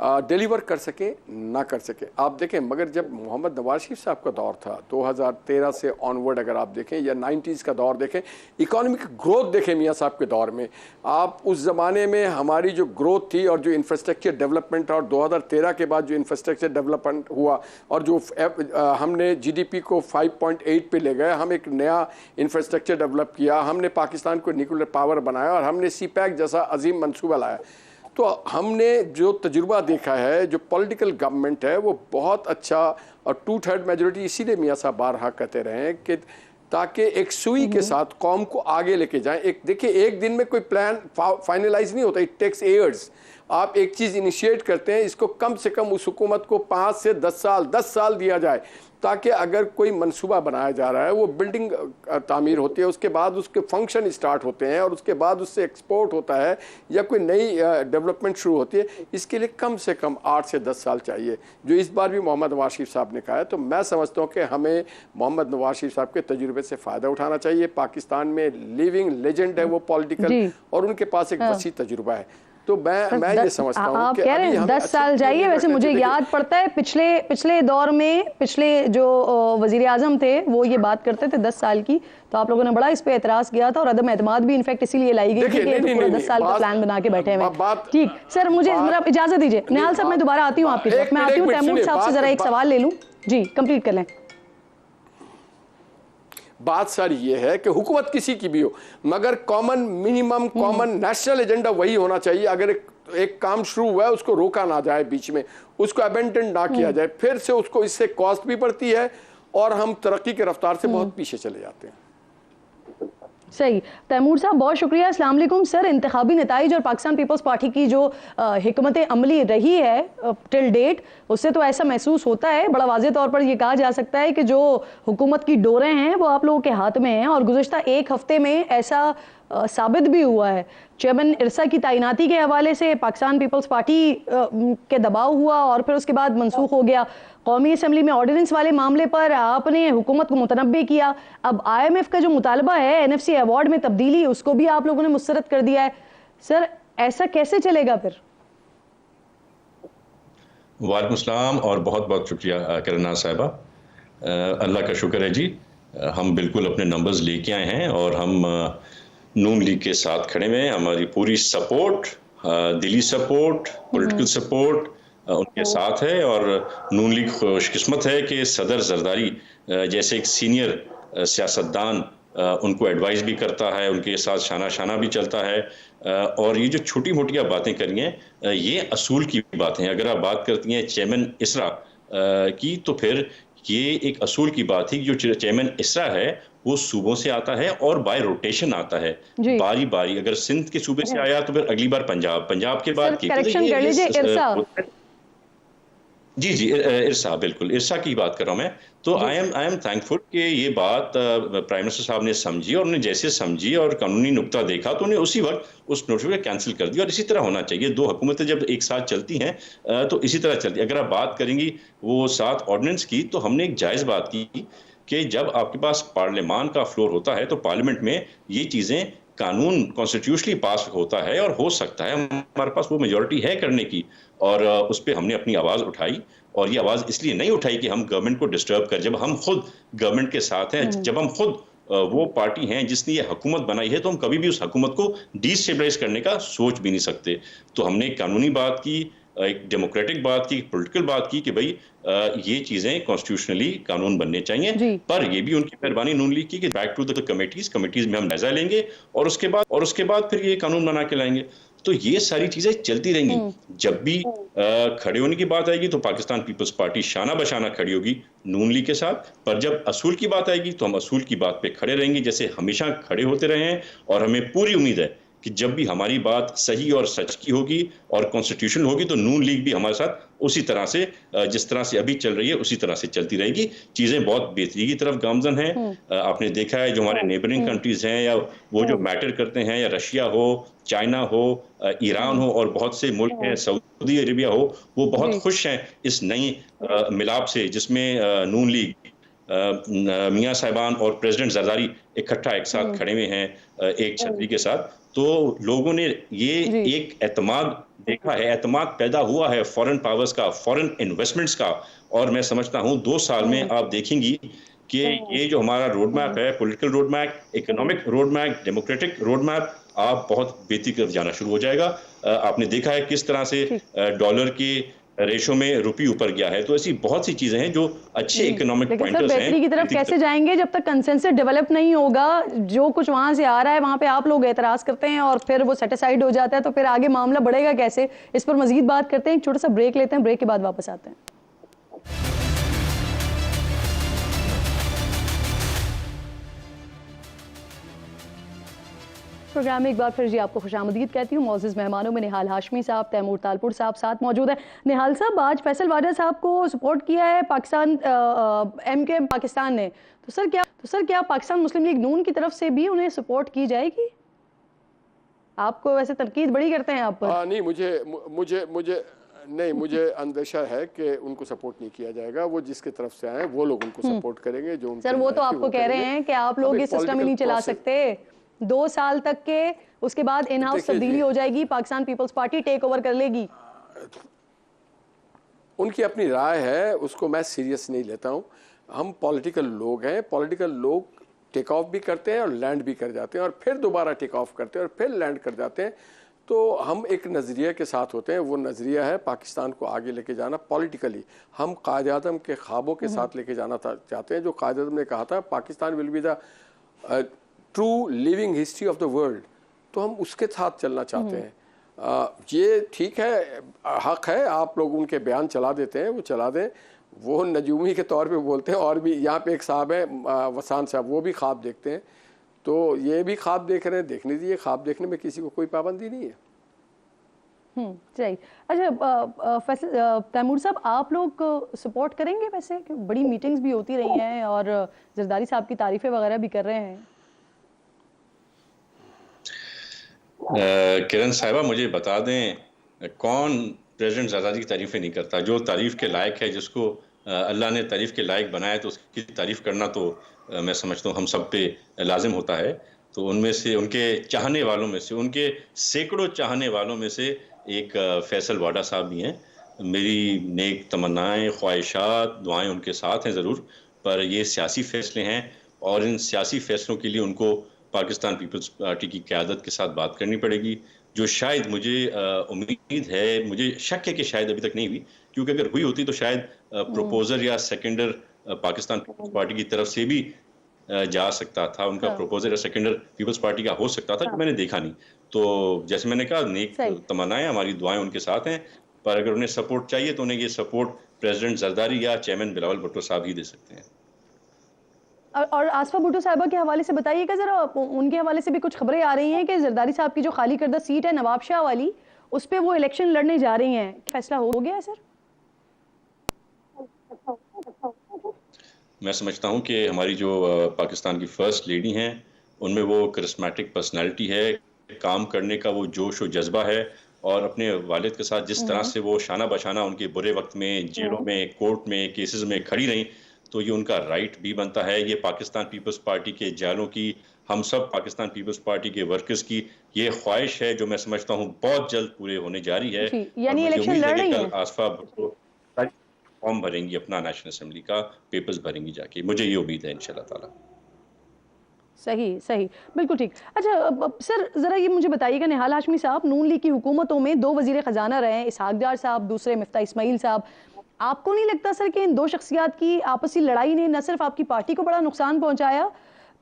D: डिलीवर कर सकें ना कर सकें। आप देखें, मगर जब मोहम्मद नवाज शरीफ साहब का दौर था 2013 से ऑनवर्ड, अगर आप देखें या 90s का दौर देखें, इकोनॉमिक ग्रोथ देखें मियाँ साहब के दौर में, आप उस ज़माने में हमारी जो ग्रोथ थी और जो इंफ्रास्ट्रक्चर डेवलपमेंट, और 2013 के बाद जो इंफ्रास्ट्रक्चर डेवलपमेंट हुआ और जो हमने GDP को 5.8 पे ले गए, हम एक नया इंफ्रास्ट्रक्चर डेवलप किया, हमने पाकिस्तान को न्यूक्लियर पावर बनाया और हमने CPEC जैसा अजीम मंसूबा लाया। तो हमने जो तजुर्बा देखा है, जो पॉलिटिकल गवर्नमेंट है वो बहुत अच्छा, और 2/3 मेजोरिटी इसीलिए मियाँ साहब बारहा कहते रहे हैं कि ताकि एक सुई के साथ कौम को आगे लेके जाएं। एक देखिए, एक दिन में कोई प्लान फाइनलाइज नहीं होता, इट टेक्स ईयर्स। आप एक चीज़ इनिशिएट करते हैं, इसको कम से कम उस हुकूमत को 5 से 10 साल दिया जाए, ताकि अगर कोई मंसूबा बनाया जा रहा है, वो बिल्डिंग तामीर होती है, उसके बाद उसके फंक्शन स्टार्ट होते हैं और उसके बाद उससे एक्सपोर्ट होता है या कोई नई डेवलपमेंट शुरू होती है, इसके लिए कम से कम 8 से 10 साल चाहिए, जो इस बार भी मोहम्मद नवाज शरीफ साहब ने कहा है। तो मैं समझता हूँ कि हमें मोहम्मद नवाज शरीफ साहब के तजुर्बे से फ़ायदा उठाना चाहिए। पाकिस्तान में लिविंग लेजेंड है वो पॉलिटिकल, और उनके पास एक वसी तजुर्बा है। तो मैं ये समझता हूँ
A: आप कह रहे हैं 10 साल जाइए। वैसे मुझे याद पड़ता है पिछले दौर में पिछले जो वजीर आजम थे वो ये बात करते थे 10 साल की, तो आप लोगों ने बड़ा इस पे एतराज़ किया था और अदम एतमाद भी इनफैक्ट इसीलिए लाई गई थी कि पूरा 10 साल का प्लान बना के बैठे हुए। ठीक सर, मुझे जरा इजाजत दीजिए। निहाल साहब, मैं दोबारा आती हूँ आपकी तरफ, मैं आती हूँ तैमूर साहब से, जरा एक सवाल ले लूँ जी, कंप्लीट कर लें।
D: बात सारी ये है कि हुकूमत किसी की भी हो, मगर common minimum common national agenda वही होना चाहिए। अगर एक काम शुरू हुआ है उसको रोका ना जाए बीच में, उसको अबेंडन ना किया जाए, फिर से उसको इससे कॉस्ट भी बढ़ती है और हम तरक्की के रफ्तार से बहुत पीछे चले जाते हैं।
A: सही। तैमूर साहब बहुत शुक्रिया। अस्सलाम वालेकुम सर। इंतखाबी नताइज और पाकिस्तान पीपल्स पार्टी की जो हिकमत अमली रही है टिल डेट, उससे तो ऐसा महसूस होता है, बड़ा वाज़ेह तौर पर यह कहा जा सकता है कि जो हुकूमत की डोरें हैं वो आप लोगों के हाथ में हैं, और गुज़श्ता एक हफ्ते में ऐसा साबित भी हुआ है। चेयरमैन इरसा की तैनाती के हवाले से पाकिस्तान पीपल्स पार्टी के दबाव हुआ और फिर उसके बाद मनसूख हो गया। कौमी असम्बली में ऑर्डिनेंस वाले मामले पर आपने हुकूमत को मुतनब्बे किया। अब IMF का जो मुतालबा है NFC अवार्ड में तब्दीली, उसको भी आप लोगों ने मुस्तरद कर दिया है। सर, ऐसा कैसे चलेगा फिर?
E: वालेकुम सलाम और बहुत बहुत शुक्रिया करना साहिबा। अल्लाह का शुक्र है जी, हम बिल्कुल अपने नंबर्स लेके आए हैं और हम नून लीग के साथ खड़े हुए हैं। हमारी पूरी सपोर्ट, दिली सपोर्ट, पॉलिटिकल सपोर्ट उनके साथ है, और नून लीग खुशकिस्मत है कि सदर जरदारी जैसे एक सीनियर सियासतदान उनको एडवाइस भी करता है, उनके साथ शाना भी चलता है। और ये जो छोटी मोटियाँ बातें करी हैं ये असूल की बातें हैं। अगर आप बात करती हैं चेयरमैन इसरा की, तो फिर ये एक असूल की बात थी। जो चेयरमैन इसरा है वो सूबों से आता है और बाय रोटेशन आता है, बारी बारी। अगर सिंध के सूबे से आया तो फिर अगली बार पंजाब के बाद जी इरसा, बिल्कुल इरसा की बात कर रहा हूं मैं। तो आई एम थैंकफुल कि ये बात प्राइम मिनिस्टर साहब ने समझी, और उन्हें जैसे समझी और कानूनी नुक्ता देखा तो उन्हें उसी वक्त उस नोटिफिकेशन कैंसिल कर दिया। और इसी तरह होना चाहिए। दो हुकूमतें जब एक साथ चलती हैं तो इसी तरह चलती है। अगर आप बात करेंगी वो 7 ऑर्डिनेंस की, तो हमने एक जायज़ बात की कि जब आपके पास पार्लियामान का फ्लोर होता है तो पार्लियामेंट में ये चीज़ें कानून कॉन्स्टिट्यूशनली पास होता है और हो सकता है, हमारे पास वो मेजॉरिटी है करने की, और उस पर हमने अपनी आवाज़ उठाई। और ये आवाज़ इसलिए नहीं उठाई कि हम गवर्नमेंट को डिस्टर्ब कर, जब हम खुद गवर्नमेंट के साथ हैं, जब हम खुद वो पार्टी हैं जिसने ये हुकूमत बनाई है, तो हम कभी भी उस हुकूमत को डिस्टेबलाइज करने का सोच भी नहीं सकते। तो हमने एक कानूनी बात की, एक डेमोक्रेटिक बात की, पॉलिटिकल बात की कि भाई ये चीजें कॉन्स्टिट्यूशनली कानून बनने चाहिए। पर ये भी उनकी मेहरबानी नून लीग की कि बैक टू द कमेटीज में हम जायजा लेंगे और उसके बाद फिर ये कानून बना के लाएंगे। तो ये सारी चीजें चलती रहेंगी। जब भी खड़े होने की बात आएगी तो पाकिस्तान पीपल्स पार्टी शाना बशाना खड़ी होगी नून लीग के साथ, पर जब असूल की बात आएगी तो हम असूल की बात पे खड़े रहेंगे, जैसे हमेशा खड़े होते रहे हैं। और हमें पूरी उम्मीद है कि जब भी हमारी बात सही और सच की होगी और कॉन्स्टिट्यूशन होगी, तो नून लीग भी हमारे साथ उसी तरह से, जिस तरह से अभी चल रही है उसी तरह से चलती रहेगी। चीजें बहुत बेहतरी की तरफ गामजन हैं। आपने देखा है जो हमारे नेबरिंग कंट्रीज हैं, या वो जो मैटर करते हैं, या रशिया हो, चाइना हो, ईरान हो, और बहुत से मुल्क हैं, सऊदी अरेबिया हो, वो बहुत खुश हैं इस नई मिलाप से जिसमें नून लीग मियाँ साहिबान और प्रेसिडेंट जरदारी इकट्ठा एक साथ खड़े हुए हैं एक छतरी के साथ, तो लोगों ने ये एक एतमाद देखा है, एतमाद पैदा हुआ है फॉरेन पावर्स का, फॉरेन इन्वेस्टमेंट्स का। और मैं समझता हूँ 2 साल में आप देखेंगी कि ये जो हमारा रोड मैप है, political road map, economic road map, democratic road map, आप बहुत बेहतरी की तरफ जाना शुरू हो जाएगा। आपने देखा है किस तरह से डॉलर की रेशो में रुपये ऊपर गया है। तो ऐसी बहुत सी चीजें हैं जो अच्छे इकोनॉमिक पॉइंटर्स हैं।
A: बेहतरी की तरफ कैसे जाएंगे जब तक कंसेंसस डेवलप नहीं होगा? जो कुछ वहां से आ रहा है वहां पे आप लोग एतराज करते हैं और फिर वो सेटिसाइड हो जाता है, तो फिर आगे मामला बढ़ेगा कैसे? इस पर मजीद बात करते हैं, एक छोटा सा ब्रेक लेते हैं, ब्रेक के बाद वापस आते हैं। प्रोग्राम में एक बार फिर जी आपको खुशामदीद कहती हूँ। मौजूद मेहमानों में निहाल हाशमी साहब, तैमूर तालपुर साहब साथ मौजूद है। निहाल साहब, आज फैसल वाडा साहब को सपोर्ट किया है पाकिस्तान MK पाकिस्तान ने, तो सर क्या पाकिस्तान मुस्लिम लीग नून की तरफ से भी उन्हें सपोर्ट की जाएगी? आपको वैसे तनकीद बड़ी करते हैं आप पर।
D: नहीं, मुझे अंदेशा है कि उनको सपोर्ट नहीं किया जाएगा। वो जिसके तरफ से आए वो लोग उनको सपोर्ट करेंगे। जो
A: सर वो तो आपको कह रहे हैं कि आप लोग ये सिस्टम ही नहीं चला सकते 2 साल तक के, उसके बाद इन हाउस तब्दीली हो जाएगी, पाकिस्तान पीपल्स पार्टी टेक ओवर कर लेगी।
D: उनकी अपनी राय है, उसको मैं सीरियस नहीं लेता हूँ। हम पॉलिटिकल लोग हैं, पॉलिटिकल लोग टेक ऑफ भी करते हैं और लैंड भी कर जाते हैं और फिर दोबारा टेक ऑफ करते हैं और फिर लैंड कर जाते हैं। तो हम एक नज़रिए के साथ होते हैं, वो नज़रिया है पाकिस्तान को आगे लेके जाना पॉलिटिकली। हम कायद आज़म के ख्वाबों के साथ लेके जाना चाहते हैं, जो कायद आज़म ने कहा था Pakistan will be the true living history of the world. तो हम उसके साथ चलना चाहते हैं। ये ठीक है, हक है, आप लोग उनके बयान चला देते हैं, वो चला दें। वो नजूमी के तौर पे बोलते हैं। और भी यहाँ पे एक साहब है वसान साहब, वो भी ख्वाब देखते हैं। तो ये भी ख्वाब देख रहे हैं, देखने दीजिए। ख्वाब देखने में किसी को कोई पाबंदी नहीं है।
A: सही। अच्छा तैमूर साहब, आप लोग सपोर्ट करेंगे वैसे? बड़ी मीटिंग्स भी होती रही हैं और जरदारी साहब की तारीफें वगैरह भी कर रहे हैं।
E: किरण साहिबा, मुझे बता दें कौन प्रेसिडेंट जरदारी की तारीफें नहीं करता? जो तारीफ के लायक है, जिसको अल्लाह ने तारीफ के लायक बनाया, तो उसकी तारीफ करना तो मैं समझता हूँ हम सब पे लाजिम होता है। तो उनमें से, उनके चाहने वालों में से, उनके सैकड़ों चाहने वालों में से एक फैसल वाडा साहब भी हैं। मेरी नेक तमन्नाएं, ख्वाहिशात, दुआएं उनके साथ हैं ज़रूर। पर ये सियासी फैसले हैं और इन सियासी फैसलों के लिए उनको पाकिस्तान पीपल्स पार्टी की क़यादत के साथ बात करनी पड़ेगी, जो शायद मुझे उम्मीद है, मुझे शक है कि शायद अभी तक नहीं हुई। क्योंकि अगर हुई होती तो शायद प्रोपोजर या सेकेंडर पाकिस्तान पीपल्स पार्टी की तरफ से भी जा सकता था। उनका प्रोपोजर या सेकेंडर पीपल्स पार्टी का हो सकता था, जो मैंने देखा नहीं। तो जैसे मैंने कहा, नेक तमन्नाएं, हमारी दुआएं उनके साथ हैं। पर अगर उन्हें सपोर्ट चाहिए तो उन्हें ये सपोर्ट प्रेसिडेंट जरदारी या चेयरमैन बिलावल भुट्टो साहब ही दे सकते हैं।
A: और आसफा भुट्टो साहिबा के हवाले से बताइएगा जरा, उनके हवाले से भी कुछ खबरें आ रही हैं कि जरदारी साहब की जो खाली करदा सीट है नवाब शाह वाली, उस पर वो इलेक्शन लड़ने जा रही हैं। फैसला हो गया है सर?
E: मैं समझता हूं कि हमारी जो पाकिस्तान की फर्स्ट लेडी हैं, उनमें वो करिस्मेटिक पर्सनैलिटी है, काम करने का वो जोश और जज्बा है। और अपने वालिद के साथ जिस तरह से वो शाना बशाना उनके बुरे वक्त में जेलों में, कोर्ट में, केसेस में खड़ी रही, तो ये उनका राइट भी बनता है। ये पाकिस्तान पीपल्स पार्टी के जालों की, हम सब पाकिस्तान पीपल्स पार्टी के वर्कर्स की ये ख्वाहिश है, जो मैं समझता हूँ बहुत जल्द पूरे होने जा रही है।
A: यानी इलेक्शन लड़ रही है।
E: आसफा भुट्टो फॉर्म भरेंगी अपना नेशनल असेंबली का, पेपर्स भरेंगी जाके, मुझे ये उम्मीद है इंशाल्लाह ताला।
A: सही, बिल्कुल ठीक। अच्छा सर, जरा ये मुझे बताइएगा, निहाल हाशमी साहब नून लीग की हुकूमतों में 2 वजीर खजाना रहे हैं, इसहाक डार साहब, दूसरे मिफ्ता इस्माइल साहब। आपको नहीं लगता सर कि इन 2 शख्सियात की आपसी लड़ाई ने न सिर्फ आपकी पार्टी को बड़ा नुकसान पहुंचाया,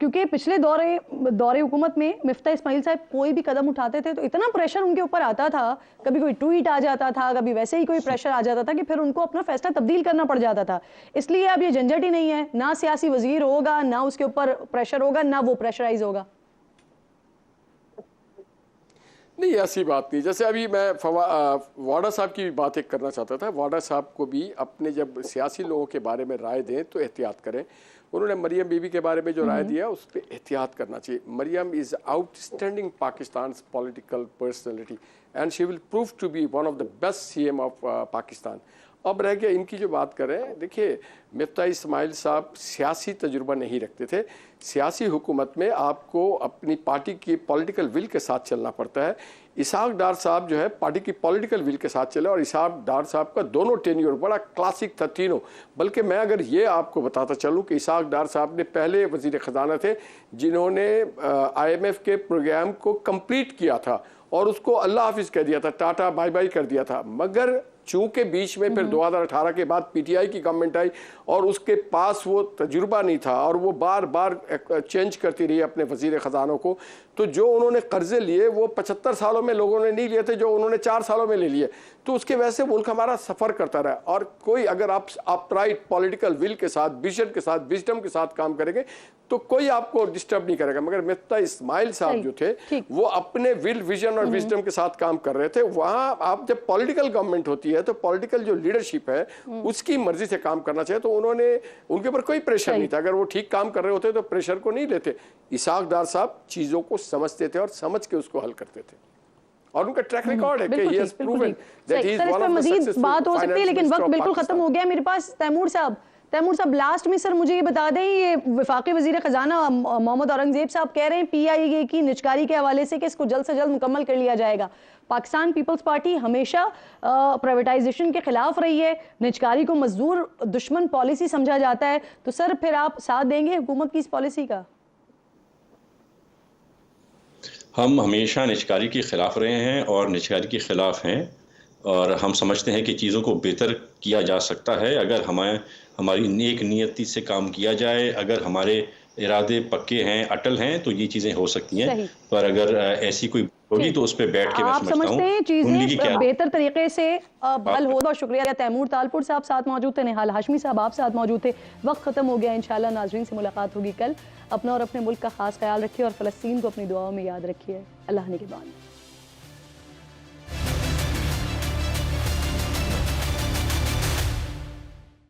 A: क्योंकि पिछले दौरे हुकूमत में मिफ्ता इस्माइल साहब कोई भी कदम उठाते थे तो इतना प्रेशर उनके ऊपर आता था, कभी कोई ट्वीट आ जाता था, कभी वैसे ही कोई प्रेशर आ जाता था कि फिर उनको अपना फैसला तब्दील करना पड़ जाता था। इसलिए अब ये झंझट ही नहीं है, ना सियासी वजीर होगा, ना उसके ऊपर प्रेशर होगा, ना वो प्रेशराइज होगा।
D: नहीं, ऐसी बात नहीं। जैसे अभी मैं वाडा साहब की बात एक करना चाहता था। वाडा साहब को भी अपने जब सियासी लोगों के बारे में राय दें तो एहतियात करें। उन्होंने मरियम बीबी के बारे में जो राय दिया उस पर एहतियात करना चाहिए। Mariam is outstanding Pakistan political personality and she will prove to be one of the best CM of Pakistan. अब रह गया इनकी जो बात करें, देखिए मिफ्ता इस्माइल साहब सियासी तजुर्बा नहीं रखते थे। सियासी हुकूमत में आपको अपनी पार्टी की पॉलिटिकल विल के साथ चलना पड़ता है। इसहाक डार साहब जो है पार्टी की पॉलिटिकल विल के साथ चले, और इसहाक डार साहब का दोनों टेन्योर बड़ा क्लासिक था तीनों। बल्कि मैं अगर ये आपको बताता चलूँ कि इसहाक डार साहब ने पहले वजीर ख़जाना थे जिन्होंने IMF के प्रोग्राम को कंप्लीट किया था और उसको अल्लाह हाफिज़ कह दिया था, टाटा बाय बाय कर दिया था। मगर चूंकि बीच में फिर 2018 के बाद PTI की गवर्नमेंट आई और उसके पास वो तजुर्बा नहीं था और वो बार बार चेंज करती रही अपने वजीर ख़जानों को, तो जो उन्होंने कर्जे लिए वो 75 सालों में लोगों ने नहीं लिए थे, जो उन्होंने 4 सालों में ले लिए। तो उसके वजह से मुल्क हमारा सफ़र करता रहा। और कोई अगर आप अपराइट पॉलिटिकल विल के साथ, विजन के साथ, विजडम के साथ काम करेंगे तो कोई आपको डिस्टर्ब नहीं करेगा। मगर मिफ्ता इस्माइल साहब जो थे वो अपने विल, विजन और विजडम के साथ काम कर रहे थे। वहाँ आप जब पॉलिटिकल गवर्नमेंट होती है तो पॉलिटिकल जो लीडरशिप है उसकी मर्जी से काम करना चाहिए। तो उन्होंने, उनके ऊपर कोई प्रेशर नहीं था। अगर वो ठीक काम कर रहे होते तो प्रेशर को नहीं लेते। इसहाक डार साहब चीज़ों को समझते थे और समझ के उसको हल करते थे, और उनका ट्रैक रिकॉर्ड है कि he has proven that he is one of the
A: Majeed
D: successful
A: बात हो सकती है, लेकिन
D: finance
A: वक्त
D: minister of
A: बिल्कुल खत्म
D: Pakistan।
A: हो गया मेरे पास। तैमूर साहब लास्ट में सर मुझे ये बता दें, ये वफाकी वजीर खजाना मोहम्मद औरंगजेब साहब कह रहे हैं PIA की निजकारी के हवाले से कि इसको जल्द से जल्द मुकम्मल कर लिया जाएगा। पाकिस्तान पीपल्स पार्टी हमेशा प्राइवेटाइजेशन के खिलाफ रही है, निजकारी को मजदूर दुश्मन पॉलिसी समझा जाता है। तो सर फिर आप साथ देंगे हुकूमत की इस पॉलिसी का?
E: हम हमेशा निजकारी के खिलाफ रहे हैं और निजकारी के खिलाफ हैं, और हम समझते हैं कि चीज़ों को बेहतर किया जा सकता है अगर हमारी नेक नियति से काम किया जाए। अगर हमारे इरादे पक्के हैं, अटल हैं, तो ये चीज़ें हो सकती हैं। पर अगर ऐसी कोई होगी तो उस पर बैठ के मैं
A: आप समझते हैं चीजें बेहतर तरीके से हल हो। बहुत शुक्रिया। तैमूर तालपुर साहब साथ मौजूद थे, निहाल हाशमी साहब आप साथ मौजूद थे। वक्त खत्म हो गया। इंशाल्लाह नाजरीन से मुलाकात होगी कल। अपना और अपने मुल्क का खास ख्याल रखिए और फ़लस्तीन को अपनी दुआओं में याद रखिए। अल्लाह ने के बाद।